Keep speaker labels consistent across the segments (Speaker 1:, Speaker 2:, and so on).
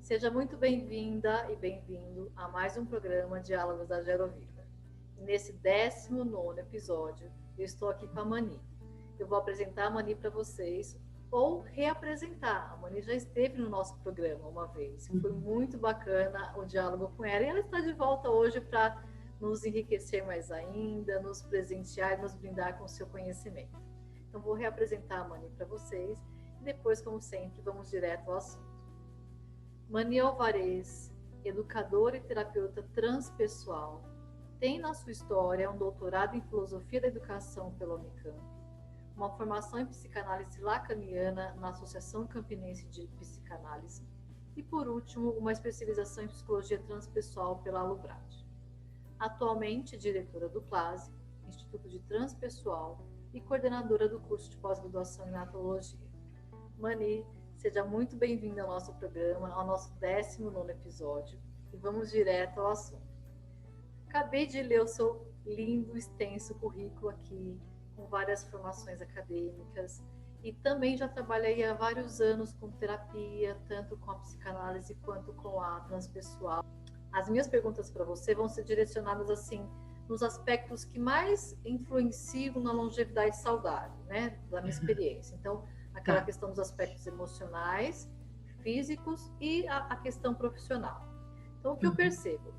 Speaker 1: Seja muito bem-vinda e bem-vindo a mais um programa Diálogos da Gerovida. Nesse 19º episódio, eu estou aqui com a Mani. Eu vou apresentar a Mani para vocês, ou reapresentar. A Mani já esteve no nosso programa uma vez. Foi muito bacana o diálogo com ela, e ela está de volta hoje para nos enriquecer mais ainda, nos presentear e nos brindar com o seu conhecimento. Então, vou reapresentar a Mani para vocês, e depois, como sempre, vamos direto ao assunto. Mani Alvarez, educadora e terapeuta transpessoal, tem na sua história um doutorado em filosofia da educação pela Unicamp, uma formação em psicanálise lacaniana na Associação Campinense de Psicanálise e, por último, uma especialização em psicologia transpessoal pela Alubrad. Atualmente, diretora do CLASE, Instituto de Transpessoal, e coordenadora do curso de pós-graduação em Natologia. Mani, seja muito bem-vinda ao nosso programa, ao nosso 19º episódio, e vamos direto ao assunto. Acabei de ler o seu lindo, extenso currículo aqui, com várias formações acadêmicas, e também já trabalhei há vários anos com terapia, tanto com a psicanálise quanto com a transpessoal. As minhas perguntas para você vão ser direcionadas assim, nos aspectos que mais influenciam na longevidade saudável, né, da minha experiência. Então, aquela questão dos aspectos emocionais, físicos e a questão profissional. Então, o que eu percebo?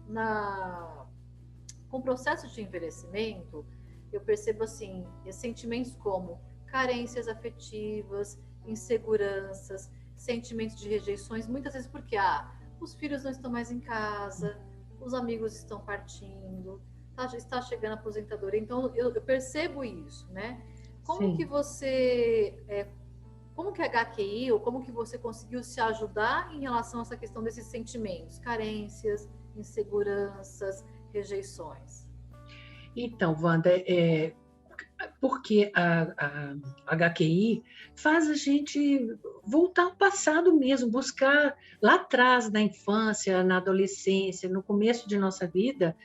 Speaker 1: Com o processo de envelhecimento, eu percebo assim, sentimentos como carências afetivas, inseguranças, sentimentos de rejeições, muitas vezes porque os filhos não estão mais em casa, os amigos estão partindo, está chegando a aposentadoria. Então, eu percebo isso, né? Como que você... Como que a HQI, ou como que você conseguiu se ajudar em relação a essa questão desses sentimentos, carências, inseguranças, rejeições?
Speaker 2: Então, Wanda, porque a HQI faz a gente voltar ao passado mesmo, buscar lá atrás, na infância, na adolescência, no começo de nossa vida,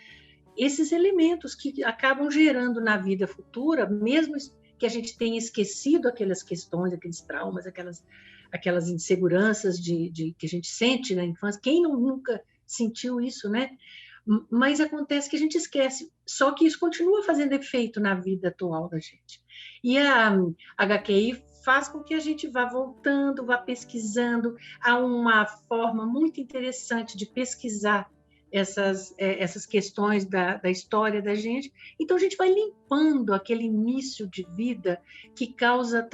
Speaker 2: esses elementos que acabam gerando na vida futura, mesmo que a gente tenha esquecido aquelas questões, aqueles traumas, aquelas inseguranças que a gente sente na infância. Quem nunca sentiu isso, né? Mas acontece que a gente esquece, só que isso continua fazendo efeito na vida atual da gente. E a HQI faz com que a gente vá voltando, vá pesquisando. Há uma forma muito interessante de pesquisar essas questões da história da gente. Então, a gente vai limpando aquele início de vida que causa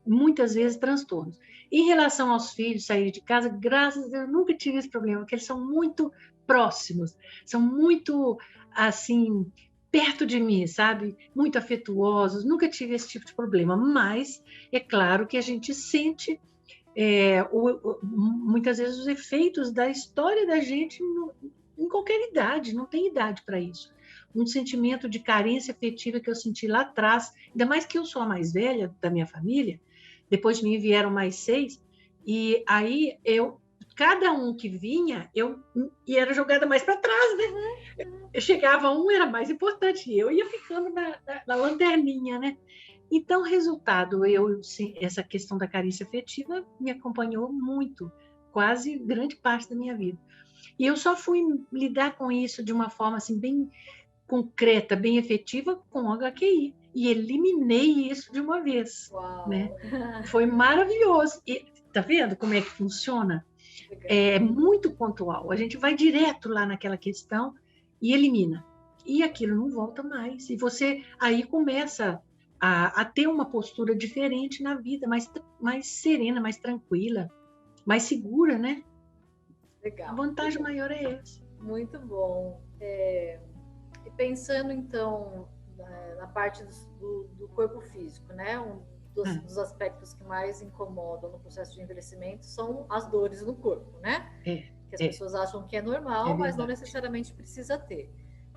Speaker 2: muitas vezes, transtornos. Em relação aos filhos saírem de casa, graças a Deus, eu nunca tive esse problema, porque eles são muito próximos, são muito, assim, perto de mim, sabe? Muito afetuosos, nunca tive esse tipo de problema, mas é claro que a gente sente muitas vezes os efeitos da história da gente em qualquer idade, não tem idade para isso. Um sentimento de carência afetiva que eu senti lá atrás, ainda mais que eu sou a mais velha da minha família, depois de mim vieram mais 6, e aí cada um que vinha, e era jogada mais para trás, né? Eu chegava era mais importante, e eu ia ficando na lanterninha, né? Então, resultado, essa questão da carência afetiva me acompanhou muito, quase grande parte da minha vida. E eu só fui lidar com isso de uma forma assim, bem concreta, bem efetiva, com o HQI. E eliminei isso de uma vez. Né? Foi maravilhoso. E, tá vendo como é que funciona? É muito pontual. A gente vai direto lá naquela questão e elimina. E aquilo não volta mais. E você aí começa a ter uma postura diferente na vida, mais serena, mais tranquila, mais segura, né?
Speaker 1: Legal.
Speaker 2: A vantagem maior é essa.
Speaker 1: Muito bom. E pensando, então, na parte do corpo físico, né? Um dos aspectos que mais incomodam no processo de envelhecimento são as dores no corpo, né? Que as pessoas acham que é normal, mas não necessariamente precisa ter.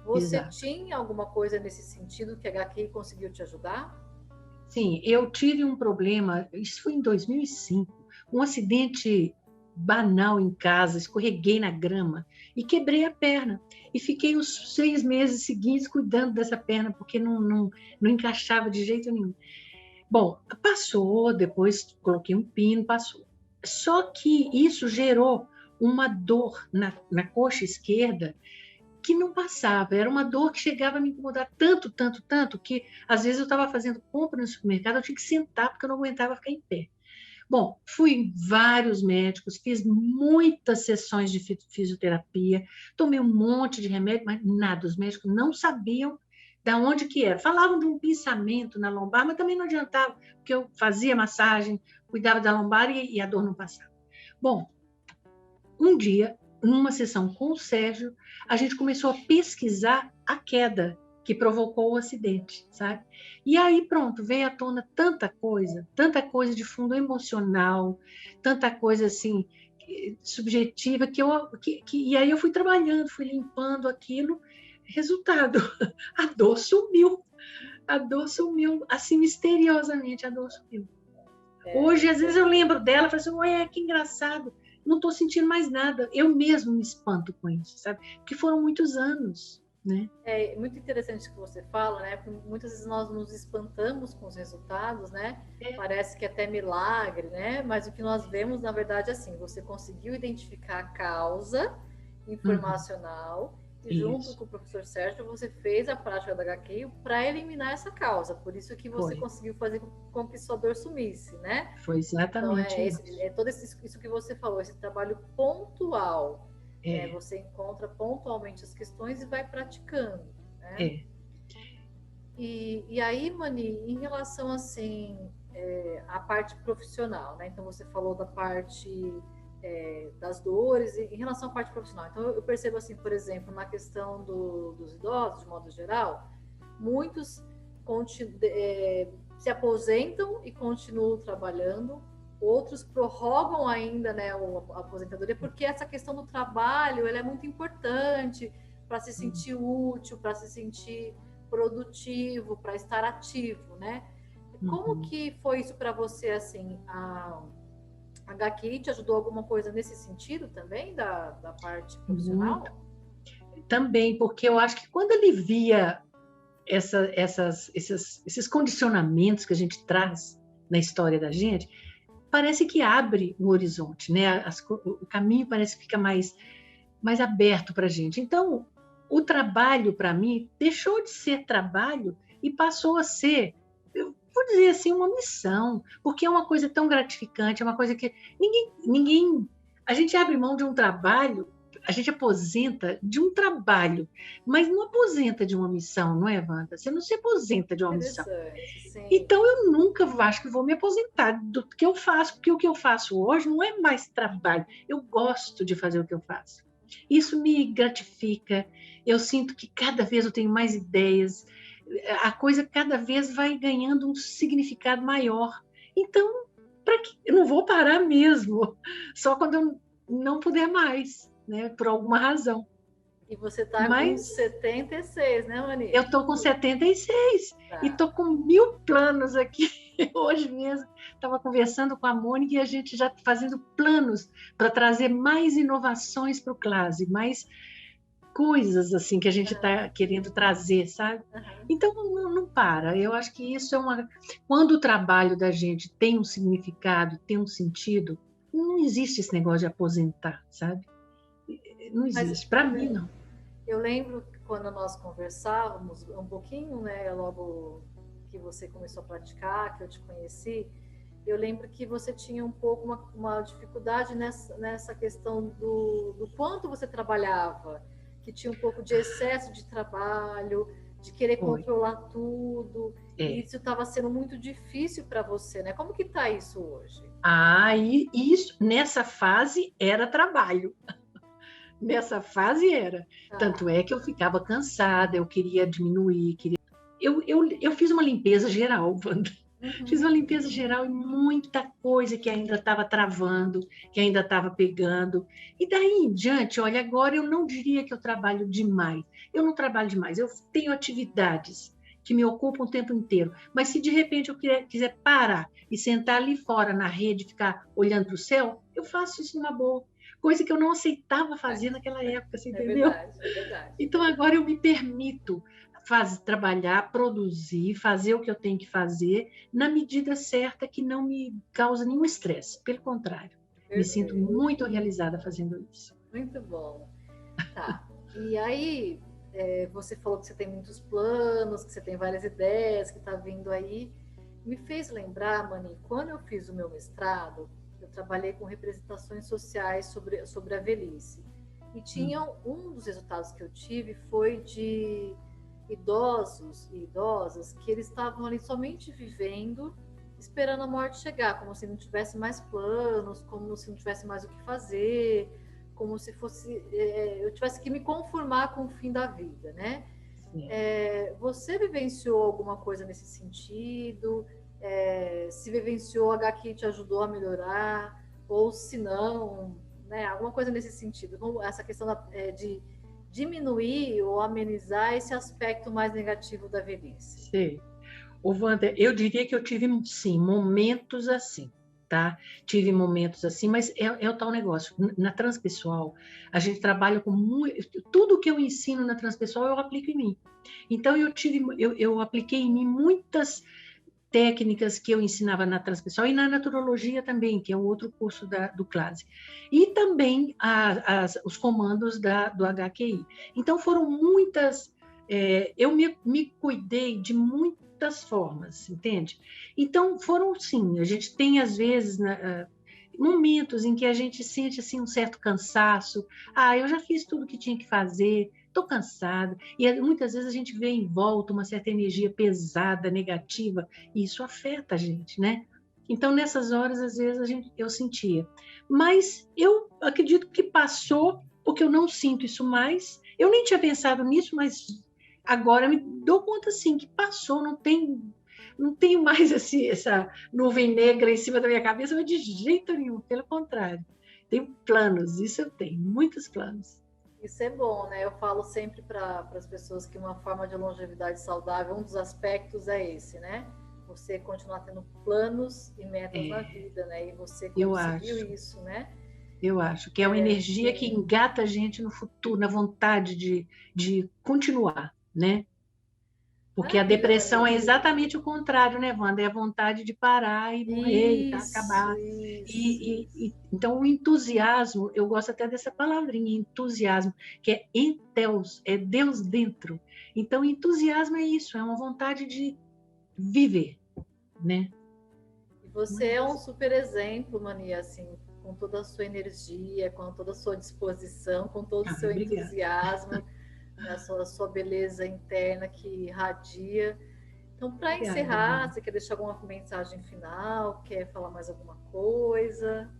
Speaker 1: Você tinha alguma coisa nesse sentido que a HQI conseguiu te ajudar?
Speaker 2: Sim, eu tive um problema, isso foi em 2005, um acidente banal em casa, escorreguei na grama e quebrei a perna. E fiquei os 6 meses seguintes cuidando dessa perna, porque não encaixava de jeito nenhum. Bom, passou, depois coloquei um pino, passou. Só que isso gerou uma dor na coxa esquerda que não passava. Era uma dor que chegava a me incomodar tanto, tanto, tanto, que às vezes eu estava fazendo compra no supermercado, eu tinha que sentar porque eu não aguentava ficar em pé. Bom, fui em vários médicos, fiz muitas sessões de fisioterapia, tomei um monte de remédio, mas nada, os médicos não sabiam de onde que era. Falavam de um pinçamento na lombar, mas também não adiantava, porque eu fazia massagem, cuidava da lombar e a dor não passava. Bom, um dia, numa sessão com o Sérgio, a gente começou a pesquisar a queda que provocou o acidente, sabe? E aí, pronto, veio à tona tanta coisa de fundo emocional, tanta coisa assim subjetiva e aí eu fui trabalhando, fui limpando aquilo. Resultado, a dor sumiu, assim misteriosamente a dor sumiu. Hoje, às vezes eu lembro dela e falo assim, ué, que engraçado, não estou sentindo mais nada. Eu mesmo me espanto com isso, sabe? Porque foram muitos anos, né?
Speaker 1: É muito interessante o que você fala, né? Porque muitas vezes nós nos espantamos com os resultados, né? Parece que é até milagre, né? Mas o que nós vemos, na verdade, é assim, você conseguiu identificar a causa informacional e junto com o professor Sérgio, você fez a prática da HQ para eliminar essa causa. Por isso que você conseguiu fazer com que sua dor sumisse, né?
Speaker 2: Foi exatamente
Speaker 1: então, todo isso que você falou, esse trabalho pontual. Você encontra pontualmente as questões e vai praticando, né? E aí, Mani, em relação assim à parte profissional, né? Então você falou da parte das dores, e em relação à parte profissional. Então eu percebo assim, por exemplo, na questão dos idosos, de modo geral, muitos se aposentam e continuam trabalhando. Outros prorrogam ainda, né, a aposentadoria, porque essa questão do trabalho ela é muito importante para se sentir útil, para se sentir produtivo, para estar ativo, né? Como que foi isso para você, assim? A HQI te ajudou alguma coisa nesse sentido também, da parte profissional?
Speaker 2: Também, porque eu acho que quando ele via esses condicionamentos que a gente traz na história da gente, parece que abre o horizonte, né? O caminho parece que fica mais aberto para a gente. Então, o trabalho, para mim, deixou de ser trabalho e passou a ser, eu vou dizer assim, uma missão, porque é uma coisa tão gratificante, é uma coisa que ninguém a gente abre mão de um trabalho, a gente aposenta de um trabalho, mas não aposenta de uma missão, não é, Wanda? Você não se aposenta de uma missão.
Speaker 1: Sim.
Speaker 2: Então, eu nunca acho que vou me aposentar do que eu faço, porque o que eu faço hoje não é mais trabalho. Eu gosto de fazer o que eu faço. Isso me gratifica. Eu sinto que cada vez eu tenho mais ideias. A coisa cada vez vai ganhando um significado maior. Então, eu não vou parar mesmo, só quando eu não puder mais, né? Por alguma razão.
Speaker 1: E você está com 76, né, Mani?
Speaker 2: Eu estou com 76 e estou com 1000 planos aqui. Hoje mesmo estava conversando com a Mônica e a gente já fazendo planos para trazer mais inovações para o Clase, mais coisas assim que a gente está querendo trazer, sabe? Então não para. Eu acho que isso é quando o trabalho da gente tem um significado, tem um sentido, não existe esse negócio de aposentar, sabe? Não existe. Para mim, não.
Speaker 1: Eu lembro que quando nós conversávamos um pouquinho, né, logo que você começou a praticar, que eu te conheci, eu lembro que você tinha um pouco uma dificuldade nessa questão do quanto você trabalhava, que tinha um pouco de excesso de trabalho, de querer controlar tudo, e isso estava sendo muito difícil para você, né? Como que está isso hoje?
Speaker 2: E isso, nessa fase, era trabalho. Nessa fase era. Tanto é que eu ficava cansada, eu queria diminuir. Eu fiz uma limpeza geral, Wanda. Fiz uma limpeza geral e muita coisa que ainda estava travando, que ainda estava pegando. E daí em diante, olha, agora eu não diria que eu trabalho demais. Eu não trabalho demais, eu tenho atividades que me ocupam o tempo inteiro. Mas se de repente eu quiser parar e sentar ali fora na rede, ficar olhando para o céu, eu faço isso numa boa. Coisa que eu não aceitava fazer naquela época, você entendeu?
Speaker 1: É verdade.
Speaker 2: Então agora eu me permito trabalhar, produzir, fazer o que eu tenho que fazer na medida certa que não me causa nenhum estresse, pelo contrário. Me sinto
Speaker 1: Perfeito.
Speaker 2: muito realizada fazendo isso.
Speaker 1: Muito bom. Tá. E aí, você falou que você tem muitos planos, que você tem várias ideias, que está vindo aí. Me fez lembrar, Mani, quando eu fiz o meu mestrado, eu trabalhei com representações sociais sobre a velhice. E tinha um dos resultados que eu tive foi de idosos e idosas que eles estavam ali somente vivendo, esperando a morte chegar, como se não tivesse mais planos, como se não tivesse mais o que fazer, como se fosse eu tivesse que me conformar com o fim da vida, né? Você vivenciou alguma coisa nesse sentido? Se vivenciou, a HQ te ajudou a melhorar? Ou se não, né? Alguma coisa nesse sentido? Como essa questão de diminuir ou amenizar esse aspecto mais negativo da velhice?
Speaker 2: Sim. O Wander, eu diria que eu tive, sim, momentos assim, tá? Tive momentos assim, mas é o tal negócio. Na transpessoal, a gente trabalha com muito. Tudo que eu ensino na transpessoal, eu aplico em mim. Então, eu apliquei em mim muitas técnicas que eu ensinava na transpessoal e na naturologia também, que é o outro curso do CLASE. E também os comandos do HQI. Então, foram muitas. Eu me cuidei de muitas formas, entende? Então, foram sim. A gente tem, às vezes, momentos em que a gente sente assim, um certo cansaço. Eu já fiz tudo que tinha que fazer, estou cansada. E muitas vezes a gente vê em volta uma certa energia pesada, negativa, e isso afeta a gente, né? Então, nessas horas, às vezes, eu sentia. Mas eu acredito que passou, porque eu não sinto isso mais. Eu nem tinha pensado nisso, mas agora me dou conta, sim, que passou, não tenho mais assim, essa nuvem negra em cima da minha cabeça, mas de jeito nenhum, pelo contrário. Tenho planos, isso eu tenho, muitos planos.
Speaker 1: Isso é bom, né? Eu falo sempre para as pessoas que uma forma de longevidade saudável, um dos aspectos é esse, né? Você continuar tendo planos e metas na vida, né? E você conseguiu isso, né?
Speaker 2: Eu acho que é uma energia que engata a gente no futuro, na vontade de continuar, né? Porque a
Speaker 1: Maravilha,
Speaker 2: depressão é
Speaker 1: Mani.
Speaker 2: exatamente o contrário, né, Wanda? É a vontade de parar e morrer, e
Speaker 1: Isso,
Speaker 2: acabar.
Speaker 1: isso.
Speaker 2: Então, o entusiasmo, eu gosto até dessa palavrinha, entusiasmo, que é enteos, é Deus dentro. Então, entusiasmo é isso, é uma vontade de viver, né?
Speaker 1: E você é um super exemplo, Mani, assim, com toda a sua energia, com toda a sua disposição, com todo o seu
Speaker 2: Obrigada.
Speaker 1: entusiasmo, né, a sua beleza interna que irradia. Então, para
Speaker 2: Obrigada,
Speaker 1: encerrar,
Speaker 2: Wanda.
Speaker 1: você quer deixar alguma mensagem final? Quer falar mais alguma coisa?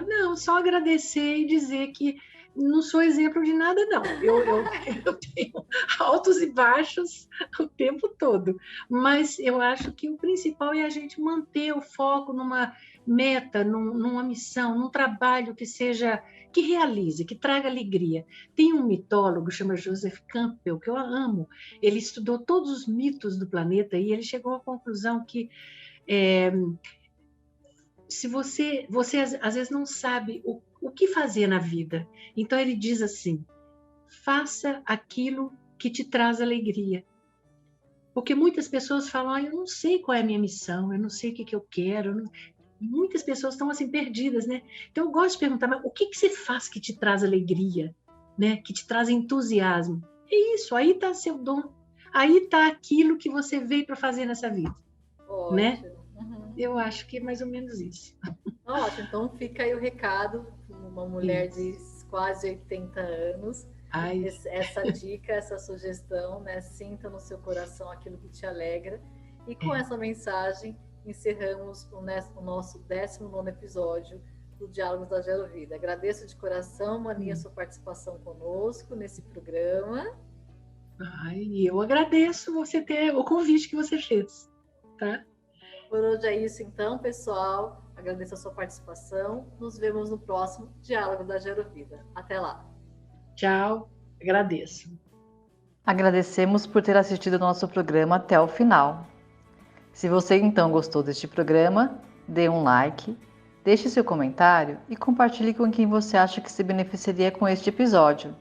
Speaker 2: Não, só agradecer e dizer que não sou exemplo de nada, não. Eu tenho altos e baixos o tempo todo, mas eu acho que o principal é a gente manter o foco numa meta, numa missão, num trabalho que realize, que traga alegria. Tem um mitólogo, chama Joseph Campbell, que eu amo. Ele estudou todos os mitos do planeta e ele chegou à conclusão que se você às vezes não sabe o que fazer na vida. Então ele diz assim: faça aquilo que te traz alegria. Porque muitas pessoas falam: eu não sei qual é a minha missão, eu não sei o que eu quero. Muitas pessoas estão assim perdidas, né? Então eu gosto de perguntar: mas o que você faz que te traz alegria, né? Que te traz entusiasmo? É isso, aí está seu dom. Aí está aquilo que você veio para fazer nessa vida, né?
Speaker 1: Ótimo. Uhum.
Speaker 2: Eu acho que é mais ou menos isso.
Speaker 1: Ótimo, então fica aí o recado, uma mulher de
Speaker 2: Isso.
Speaker 1: quase 80 anos,
Speaker 2: Ai,
Speaker 1: essa dica, essa sugestão, né? Sinta no seu coração aquilo que te alegra. E com essa mensagem, encerramos o nosso 19º episódio do Diálogos da Gerovida. Agradeço de coração, Mani, a sua participação conosco nesse programa.
Speaker 2: E eu agradeço você ter o convite que você fez, tá?
Speaker 1: Por hoje é isso, então, pessoal. Agradeço a sua participação. Nos vemos no próximo Diálogo da Gerovida. Até lá.
Speaker 2: Tchau, agradeço.
Speaker 3: Agradecemos por ter assistido o nosso programa até o final. Se você então gostou deste programa, dê um like, deixe seu comentário e compartilhe com quem você acha que se beneficiaria com este episódio.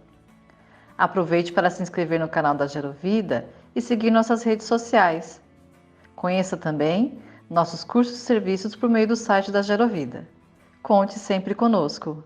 Speaker 3: Aproveite para se inscrever no canal da Gerovida e seguir nossas redes sociais. Conheça também nossos cursos e serviços por meio do site da Gerovida. Conte sempre conosco.